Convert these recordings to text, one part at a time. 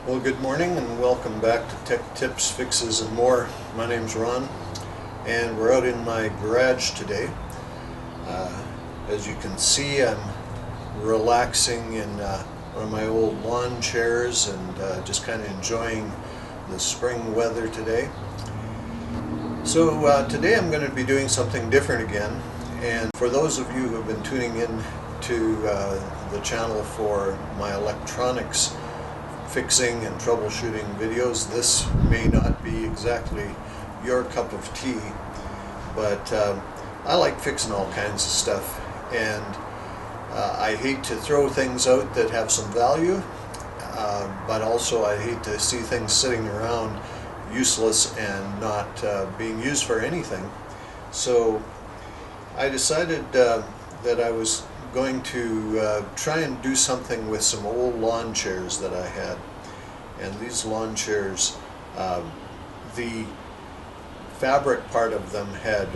Well, good morning and welcome back to Tech Tips, Fixes and More. My name's Ron and we're out in my garage today. As you can see, I'm relaxing in one of my old lawn chairs and just kind of enjoying the spring weather today. So today I'm going to be doing something different again, and for those of you who have been tuning in to the channel for my electronics fixing and troubleshooting videos, this may not be exactly your cup of tea, but I like fixing all kinds of stuff, and I hate to throw things out that have some value, but also I hate to see things sitting around useless and not being used for anything. So I decided that I was going to try and do something with some old lawn chairs that I had. And these lawn chairs, the fabric part of them had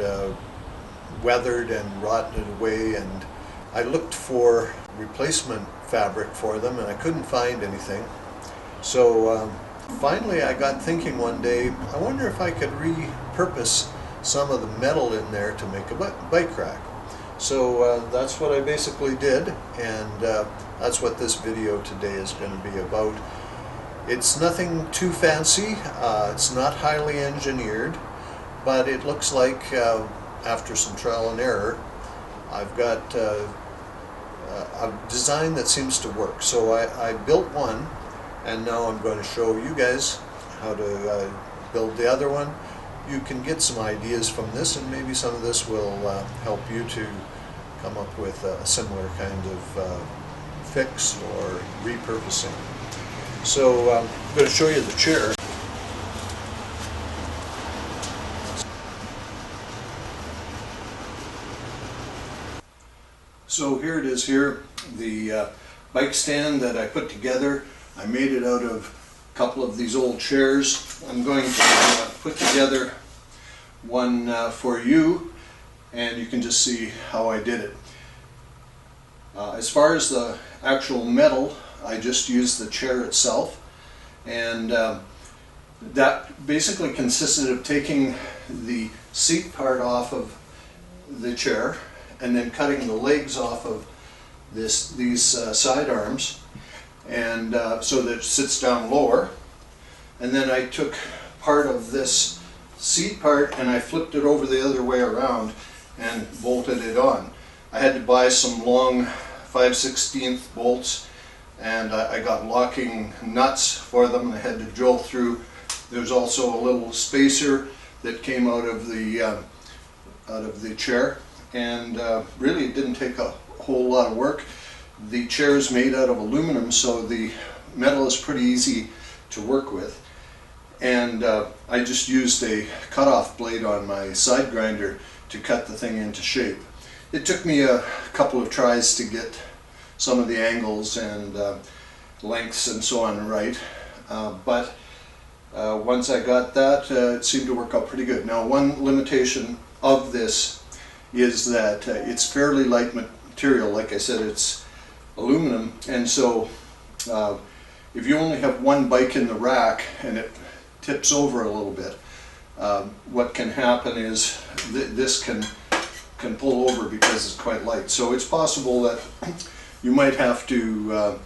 weathered and rotted away, and I looked for replacement fabric for them and I couldn't find anything. So finally I got thinking one day, I wonder if I could repurpose some of the metal in there to make a bike rack. So that's what I basically did, and that's what this video today is going to be about. It's nothing too fancy, it's not highly engineered, but it looks like after some trial and error I've got a design that seems to work. So I built one, and now I'm going to show you guys how to build the other one. You can get some ideas from this, and maybe some of this will help you to come up with a similar kind of fix or repurposing. So I'm going to show you the chair. So here it is here, the bike stand that I put together. I made it out of a couple of these old chairs. I'm going to put together one for you, and you can just see how I did it. As far as the actual metal, I just used the chair itself, and that basically consisted of taking the seat part off of the chair and then cutting the legs off of these side arms, and so that it sits down lower. And then I took part of this seat part and I flipped it over the other way around and bolted it on. I had to buy some long 5/16 bolts, and I got locking nuts for them. I had to drill through. There's also a little spacer that came out of the chair, and really it didn't take a whole lot of work. The chair is made out of aluminum, so the metal is pretty easy to work with. And I just used a cutoff blade on my side grinder to cut the thing into shape. It took me a couple of tries to get some of the angles and lengths and so on right, but once I got that, it seemed to work out pretty good. Now, one limitation of this is that it's fairly light material. Like I said, it's aluminum, and so if you only have one bike in the rack and it tips over a little bit, what can happen is this can pull over because it's quite light. So it's possible that you might have to,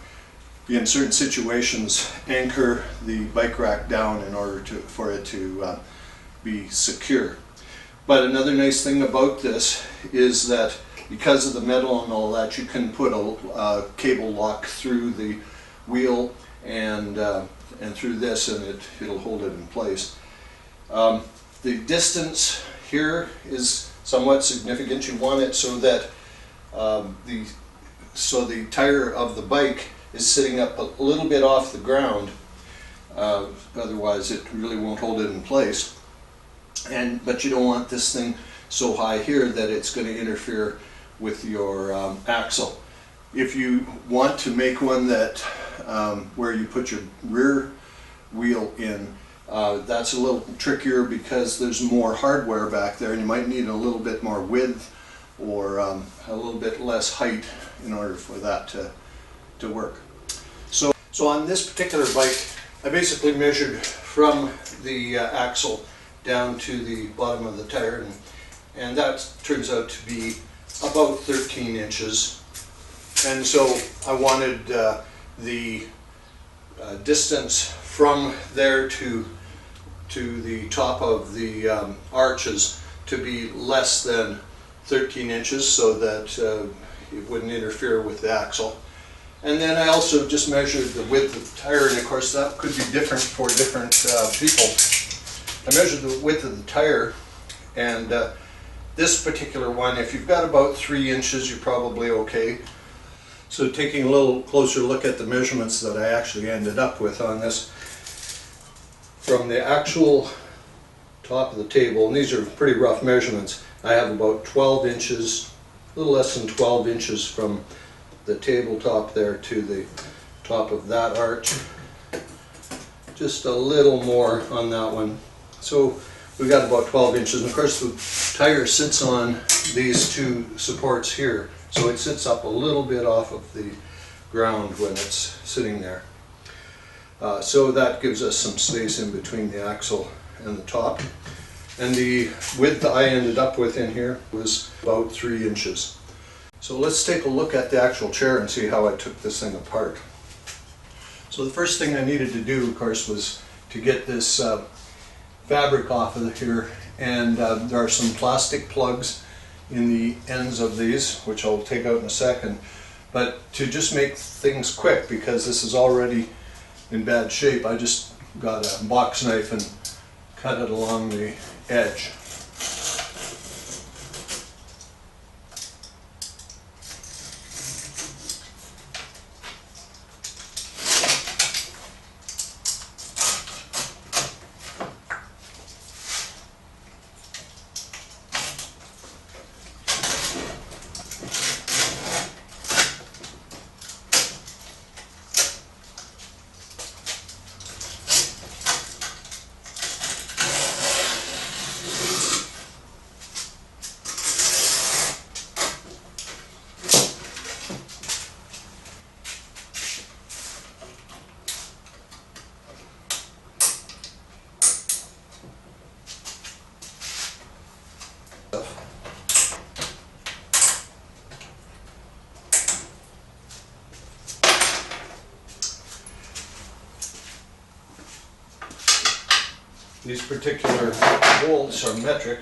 in certain situations, anchor the bike rack down in order for it to be secure. But another nice thing about this is that because of the metal and all that, you can put a cable lock through the wheel and through this, and it'll hold it in place. The distance here is somewhat significant. You want it so that the tire of the bike is sitting up a little bit off the ground. Otherwise, it really won't hold it in place. But you don't want this thing so high here that it's going to interfere with your axle. If you want to make one that where you put your rear wheel in, that's a little trickier because there's more hardware back there, and you might need a little bit more width or a little bit less height in order for that to work. So on this particular bike, I basically measured from the axle down to the bottom of the tire, and that turns out to be about 13 inches. And so I wanted the distance from there to the top of the arches to be less than 13 inches so that it wouldn't interfere with the axle. And then I also just measured the width of the tire, and of course that could be different for different people. I measured the width of the tire, and this particular one, if you've got about 3 inches, you're probably okay. So taking a little closer look at the measurements that I actually ended up with on this, from the actual top of the table, and these are pretty rough measurements, I have about 12 inches, a little less than 12 inches from the tabletop there to the top of that arch. Just a little more on that one. So we've got about 12 inches. And of course the tire sits on these two supports here. So it sits up a little bit off of the ground when it's sitting there. So that gives us some space in between the axle and the top. And the width I ended up with in here was about 3 inches. So let's take a look at the actual chair and see how I took this thing apart. So the first thing I needed to do, of course, was to get this fabric off of here, and there are some plastic plugs in the ends of these, which I'll take out in a second. But to just make things quick, because this is already in bad shape, I just got a box knife and cut it along the edge. These particular bolts are metric.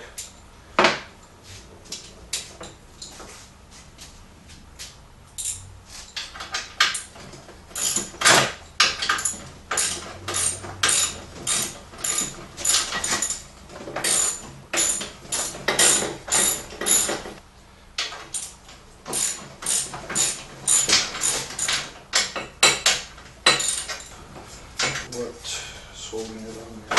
What's holding it on there?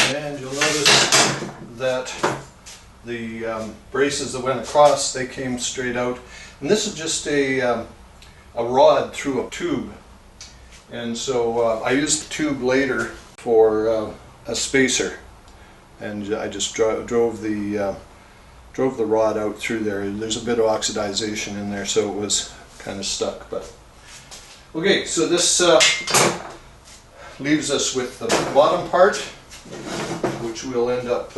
And you'll notice that the braces that went across, they came straight out. And this is just a rod through a tube. And so I used the tube later for a spacer. And I just drove the rod out through there. There's a bit of oxidization in there, so it was kind of stuck. But okay, so this leaves us with the bottom part, which we'll end up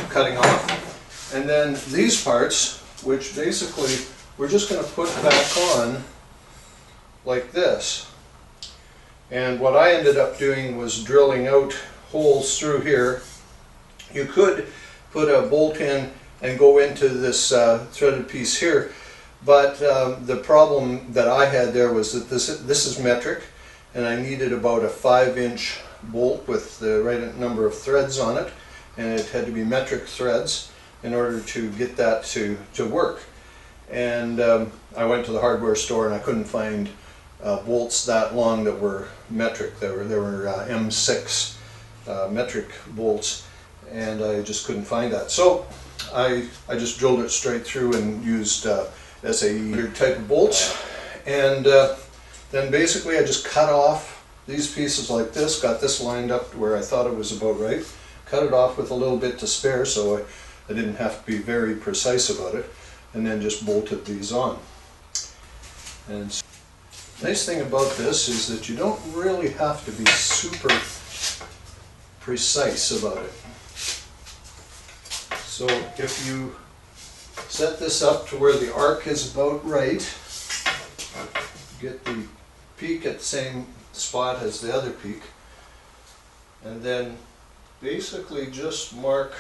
cutting off, and then these parts, which basically we're just going to put back on like this. And what I ended up doing was drilling out holes through here. You could put a bolt in and go into this threaded piece here, but the problem that I had there was that this is metric, and I needed about a 5-inch bolt with the right number of threads on it, and it had to be metric threads in order to get that to work. And I went to the hardware store and I couldn't find bolts that long that were metric. There were M6 metric bolts, and I just couldn't find that. So I just drilled it straight through and used SAE type of bolts, and then basically I just cut off these pieces like this, got this lined up where I thought it was about right, cut it off with a little bit to spare so I didn't have to be very precise about it. and then just bolted these on. And so, the nice thing about this is that you don't really have to be super precise about it. So if you set this up to where the arc is about right, get the peak at the same spot as the other peak, and then basically just mark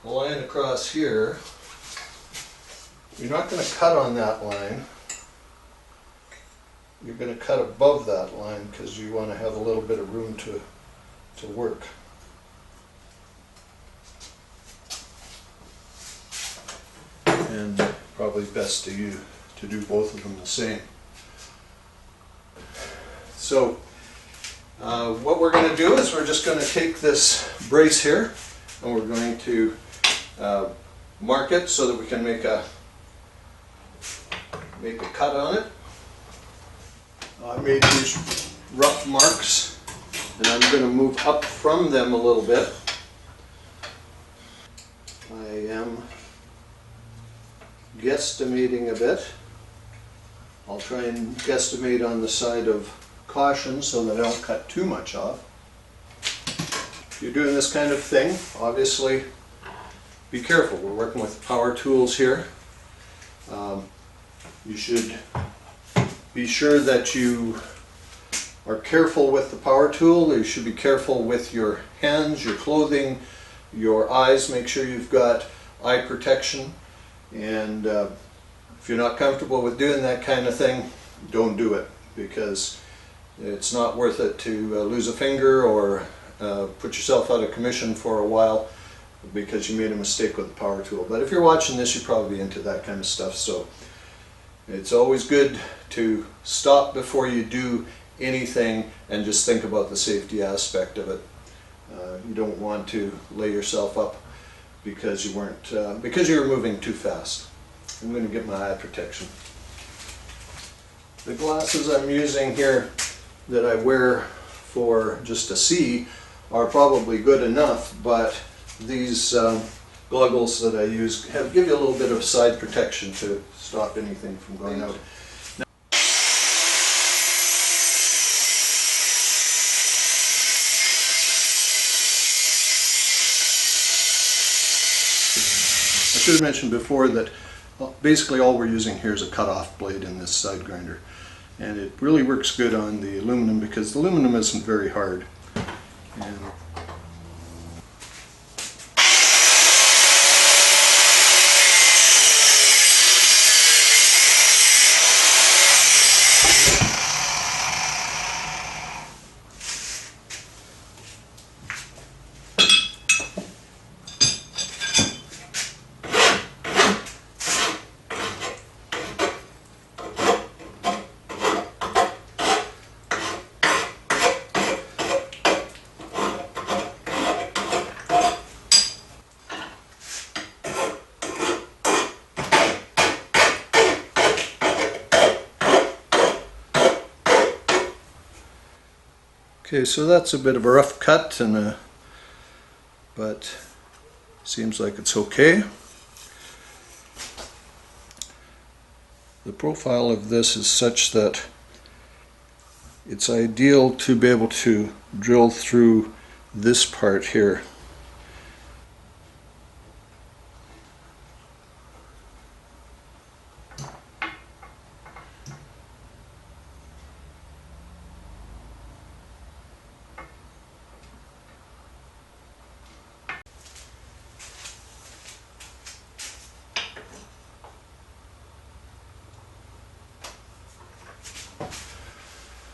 a line across here. You're not going to cut on that line. You're going to cut above that line because you want to have a little bit of room to work. And probably best to do both of them the same. So what we're going to do is we're just going to take this brace here and we're going to mark it so that we can make a cut on it. I made these rough marks and I'm going to move up from them a little bit. I am guesstimating a bit. I'll try and guesstimate on the side of caution so that I don't cut too much off. If you're doing this kind of thing, obviously be careful. We're working with power tools here. You should be sure that you are careful with the power tool. You should be careful with your hands, your clothing, your eyes. Make sure you've got eye protection. And if you're not comfortable with doing that kind of thing, don't do it, because it's not worth it to lose a finger or put yourself out of commission for a while because you made a mistake with the power tool. But if you're watching this, you're probably into that kind of stuff. So it's always good to stop before you do anything and just think about the safety aspect of it. You don't want to lay yourself up because you were moving too fast. I'm going to get my eye protection. The glasses I'm using here that I wear for just to see are probably good enough, but these goggles that I use give you a little bit of side protection to stop anything from going out. I should have mentioned before that basically all we're using here is a cut-off blade in this side grinder, and it really works good on the aluminum because the aluminum isn't very hard. And okay, so that's a bit of a rough cut, but seems like it's okay. The profile of this is such that it's ideal to be able to drill through this part here.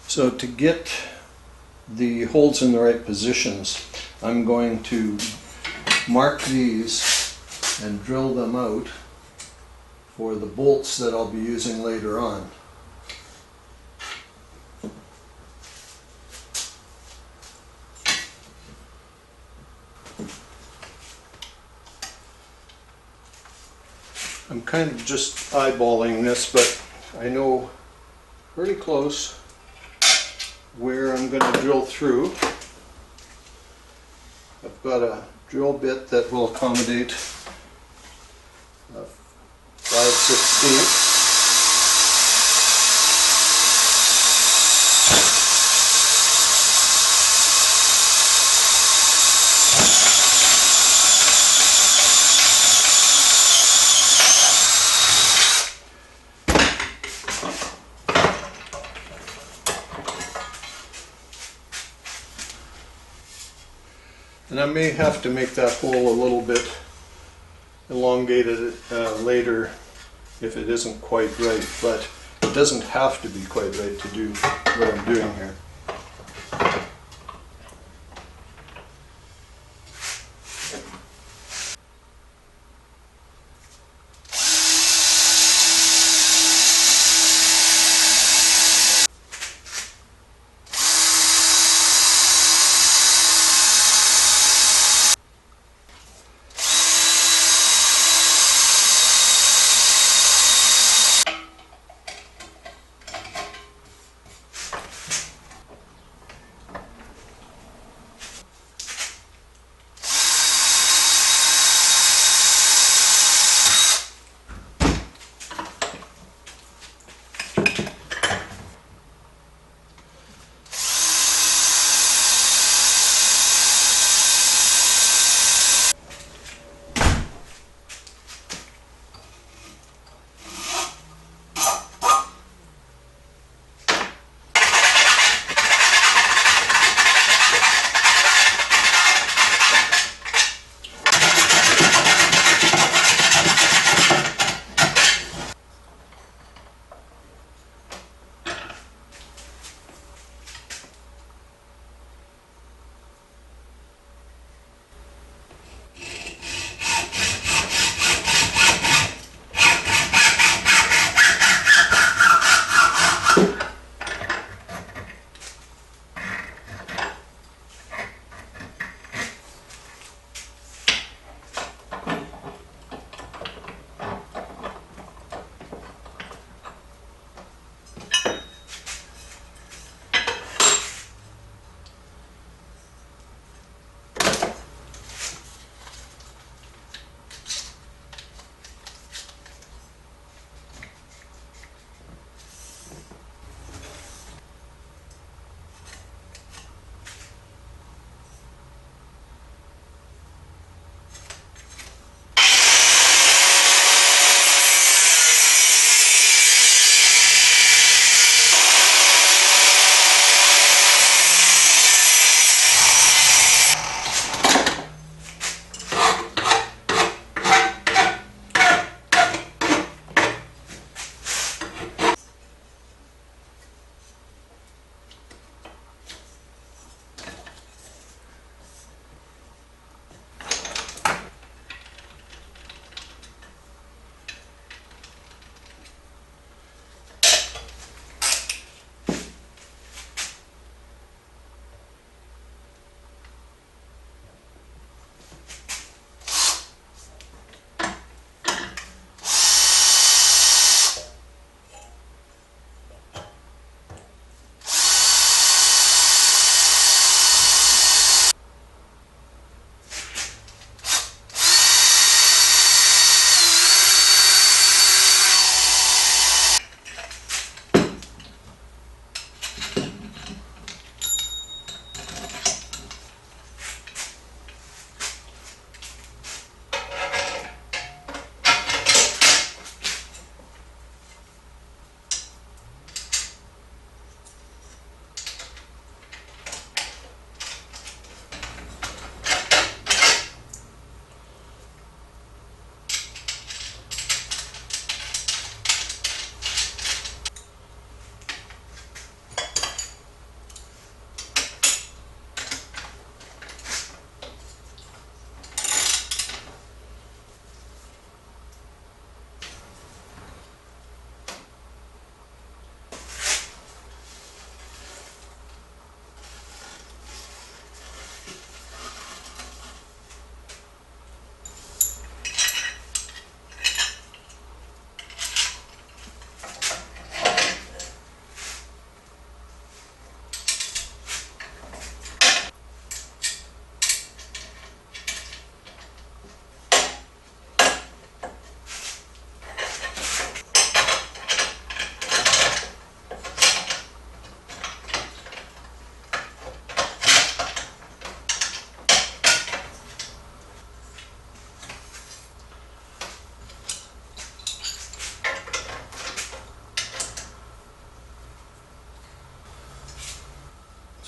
So to get the holes in the right positions, I'm going to mark these and drill them out for the bolts that I'll be using later on. I'm kind of just eyeballing this, but I know pretty close where I'm going to drill through. I've got a drill bit that will accommodate 16th. And I may have to make that hole a little bit elongated later if it isn't quite right, but it doesn't have to be quite right to do what I'm doing here.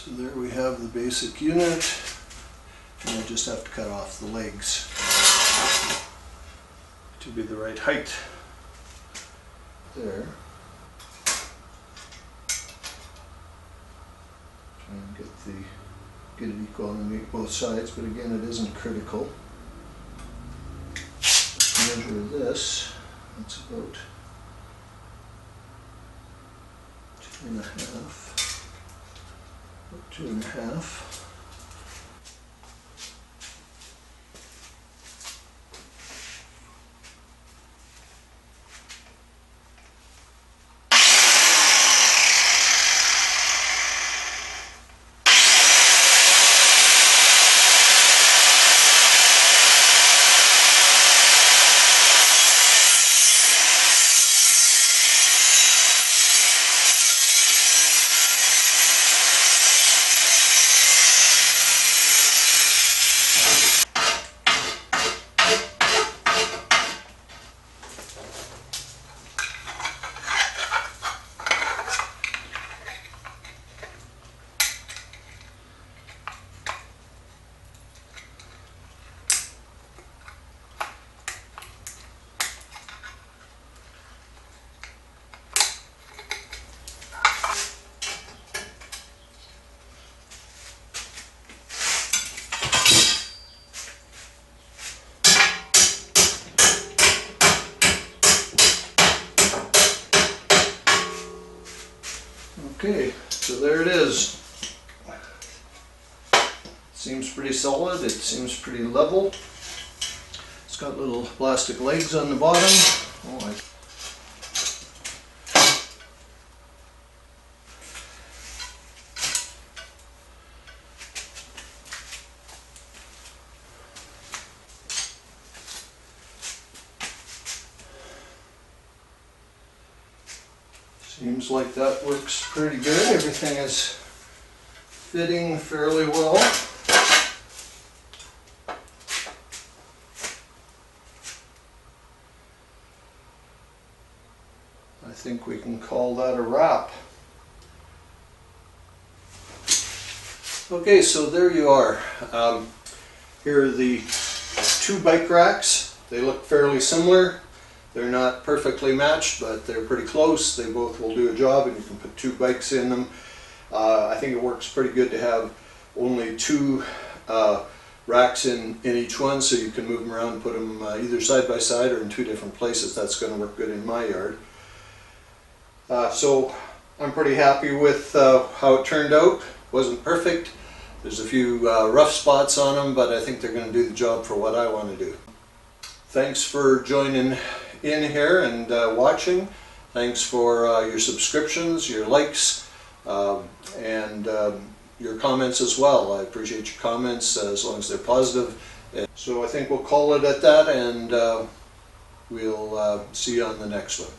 So there we have the basic unit, and I just have to cut off the legs to be the right height. There. Try and get it equal on both sides, but again it isn't critical. Measure this, that's about 2.5, about 2.5. Okay, so there it is. Seems pretty solid, it seems pretty level. It's got little plastic legs on the bottom. Oh, seems like that works pretty good. Everything is fitting fairly well. I think we can call that a wrap. Okay, so there you are. Here are the two bike racks. They look fairly similar. They're not perfectly matched, but they're pretty close. They both will do a job, and you can put two bikes in them. I think it works pretty good to have only two racks in each one, so you can move them around and put them either side by side or in two different places. That's going to work good in my yard. So I'm pretty happy with how it turned out. Wasn't perfect. There's a few rough spots on them, but I think they're going to do the job for what I want to do. Thanks for joining in here and watching. Thanks for your subscriptions, your likes, and your comments as well. I appreciate your comments as long as they're positive. So I think we'll call it at that, and we'll see you on the next one.